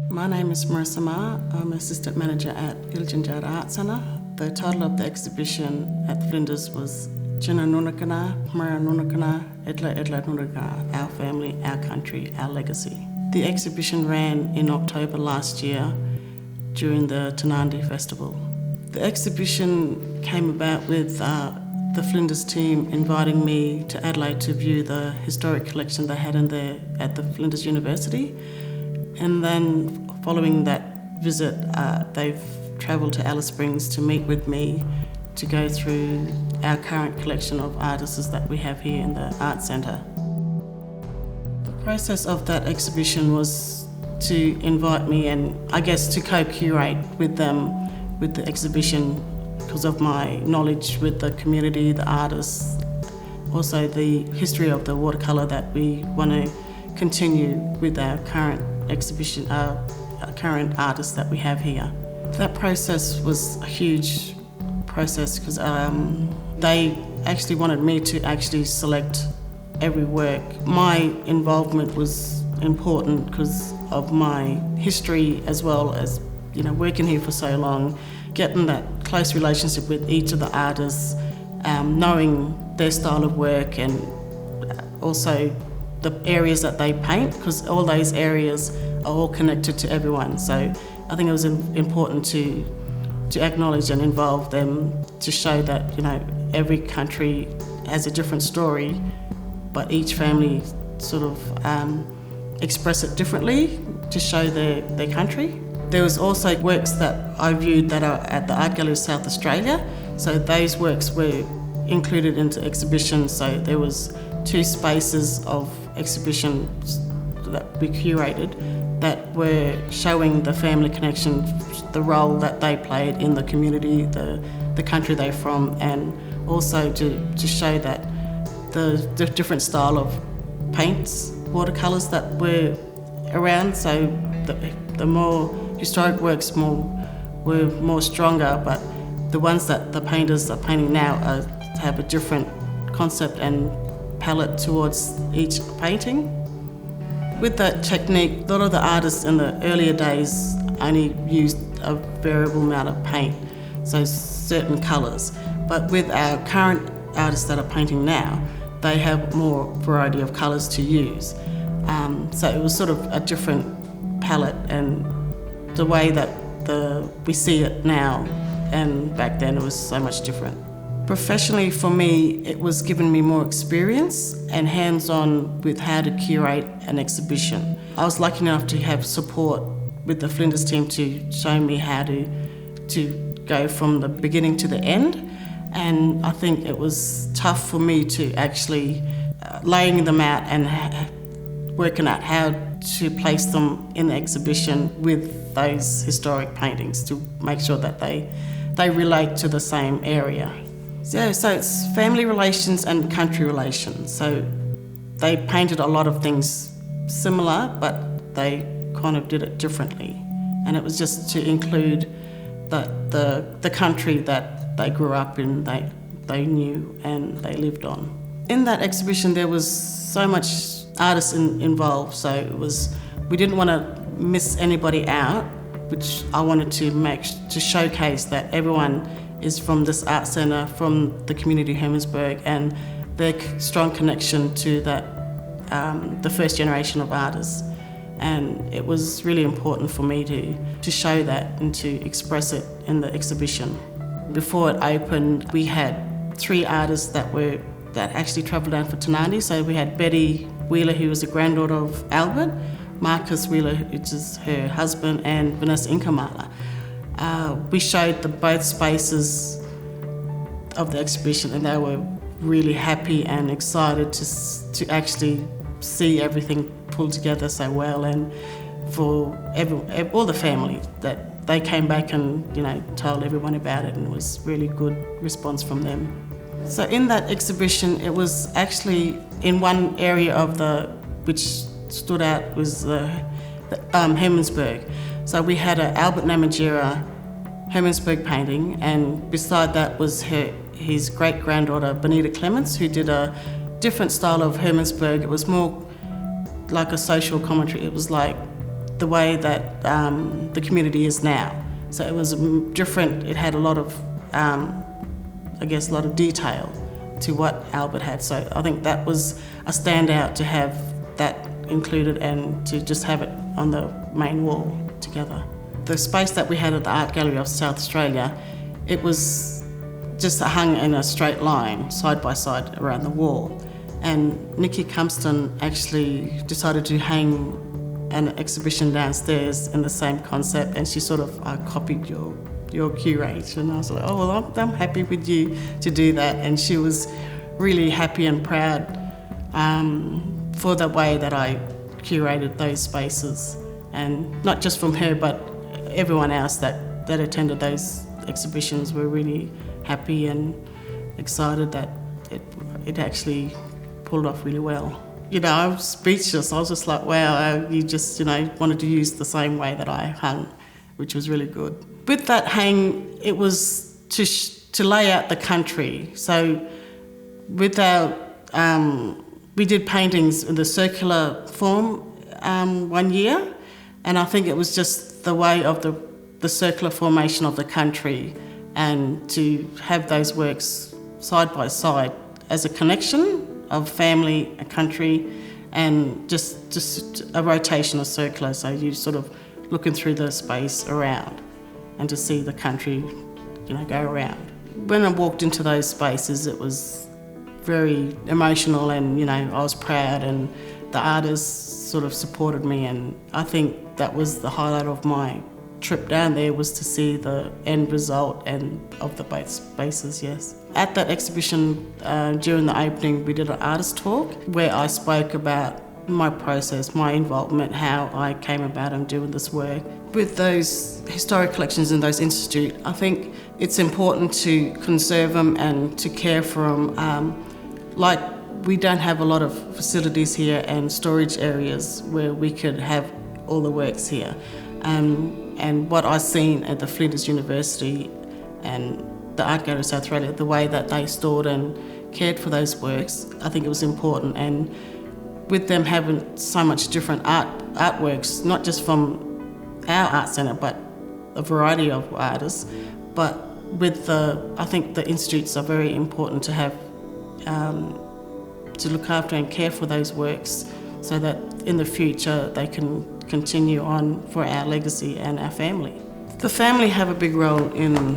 My name is Marisa Maher. I'm Assistant Manager at Iltja Ntjarra Art Centre. The title of the exhibition at Flinders was Jina Nunakana, Mara Nunakana, Edla Nunakana, Our Family, Our Country, Our Legacy. The exhibition ran in October last year during the Tanandi Festival. The exhibition came about with the Flinders team inviting me to Adelaide to view the historic collection they had in there at the Flinders University. And then following that visit, they've travelled to Alice Springs to meet with me to go through our current collection of artists that we have here in the Art Centre. The process of that exhibition was to invite me and I guess to co-curate with them with the exhibition because of my knowledge with the community, the artists, also the history of the watercolour that we want to continue with our current exhibition, our current artists that we have here. That process was a huge process because they actually wanted me to actually select every work. My involvement was important because of my history as well as, working here for so long, getting that close relationship with each of the artists, knowing their style of work and also the areas that they paint, because all those areas are all connected to everyone. So I think it was important to acknowledge and involve them to show that, every country has a different story, but each family sort of express it differently to show their country. There was also works that I viewed that are at the Art Gallery of South Australia. So those works were included into exhibitions. So there was 2 spaces of exhibitions that we curated that were showing the family connection, the role that they played in the community, the country they're from, and also to show that the different style of paints, watercolours that were around. So the more historic works were more stronger, but the ones that the painters are painting now have a different concept and palette towards each painting. With that technique, a lot of the artists in the earlier days only used a variable amount of paint, so certain colours. But with our current artists that are painting now, they have more variety of colours to use. So it was sort of a different palette, and the way that we see it now and back then it was so much different. Professionally, for me, it was giving me more experience and hands-on with how to curate an exhibition. I was lucky enough to have support with the Flinders team to show me how to go from the beginning to the end, and I think it was tough for me to actually laying them out and working out how to place them in the exhibition with those historic paintings to make sure that they relate to the same area. Yeah, so it's family relations and country relations. So they painted a lot of things similar, but they kind of did it differently. And it was just to include the country that they grew up in, they knew and they lived on. In that exhibition, there was so much artists involved, so we didn't want to miss anybody out, which I wanted to showcase that everyone is from this art centre, from the community of Hermannsburg, and their strong connection to the first generation of artists. And it was really important for me to show that and to express it in the exhibition. Before it opened, we had 3 artists that actually travelled down for Tanandi. So we had Betty Wheeler, who was the granddaughter of Albert, Marcus Wheeler, which is her husband, and Vanessa Inkamala. We showed both spaces of the exhibition, and they were really happy and excited to actually see everything pulled together so well, and for all the family that they came back and told everyone about it, and it was really good response from them. So in that exhibition, it was actually in one area of which stood out was the Hermannsburg. So we had an Albert Namatjira Hermannsburg painting, and beside that was his great-granddaughter Benita Clements, who did a different style of Hermannsburg. It was more like a social commentary. It was like the way that the community is now. So it was different. It had a lot of, a lot of detail to what Albert had. So I think that was a standout to have that included and to just have it on the main wall together. The space that we had at the Art Gallery of South Australia, it was just hung in a straight line, side by side around the wall. And Nikki Cumston actually decided to hang an exhibition downstairs in the same concept, and she sort of copied your curator, and I was like, oh well, I'm happy with you to do that. And she was really happy and proud for the way that I curated those spaces, and not just from her but everyone else that attended those exhibitions were really happy and excited that it actually pulled off really well. I was speechless. I was just like, wow, you just, wanted to use the same way that I hung, which was really good. With that hang, it was to lay out the country. So with our, we did paintings in the circular form 1 year, and I think it was just the way of the circular formation of the country, and to have those works side by side as a connection of family, a country, and just a rotation of circular. So you're sort of looking through the space around and to see the country, go around. When I walked into those spaces, it was very emotional, and, I was proud, and the artists sort of supported me, and I think that was the highlight of my trip down there, was to see the end result and of the both spaces, yes. At that exhibition, during the opening, we did an artist talk where I spoke about my process, my involvement, how I came about in doing this work. With those historic collections in those institutes, I think it's important to conserve them and to care for them. Like, we don't have a lot of facilities here and storage areas where we could have all the works here. And what I've seen at the Flinders University and the Art Gallery of South Australia, the way that they stored and cared for those works, I think it was important. And with them having so much different artworks, not just from our art centre, but a variety of artists, but with I think the institutes are very important to have, to look after and care for those works, so that in the future they can continue on for our legacy and our family. The family have a big role in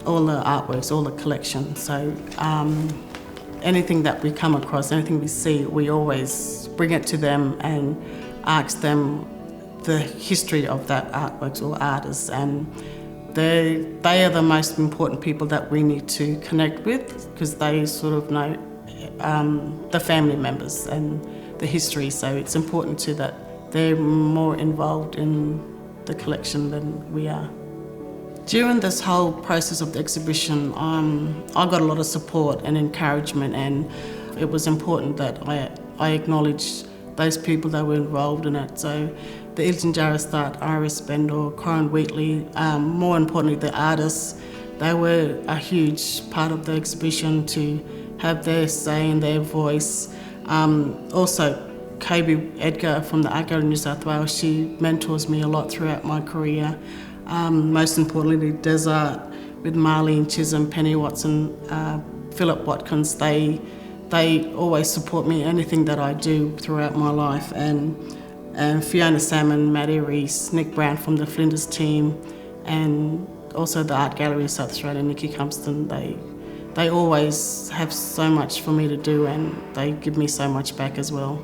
all the artworks, all the collection. So anything that we come across, anything we see, we always bring it to them and ask them the history of that artworks or artists. And they are the most important people that we need to connect with, because they sort of know the family members and the history. So it's important too that they're more involved in the collection than we are. During this whole process of the exhibition, I got a lot of support and encouragement, and it was important that I acknowledge those people that were involved in it. So the Iltja Ntjarra Start, Iris Bendor, Corin Wheatley, more importantly the artists, they were a huge part of the exhibition to have their say and their voice. Also, Kobe Edgar from the Art Gallery of New South Wales, she mentors me a lot throughout my career. Most importantly, Desart with Marlene Chisholm, Penny Watson, Philip Watkins, they always support me in anything that I do throughout my life. And Fiona Salmon, Maddie Reese, Nick Brown from the Flinders team, and also the Art Gallery of South Australia, Nikki Cumston, they always have so much for me to do, and they give me so much back as well.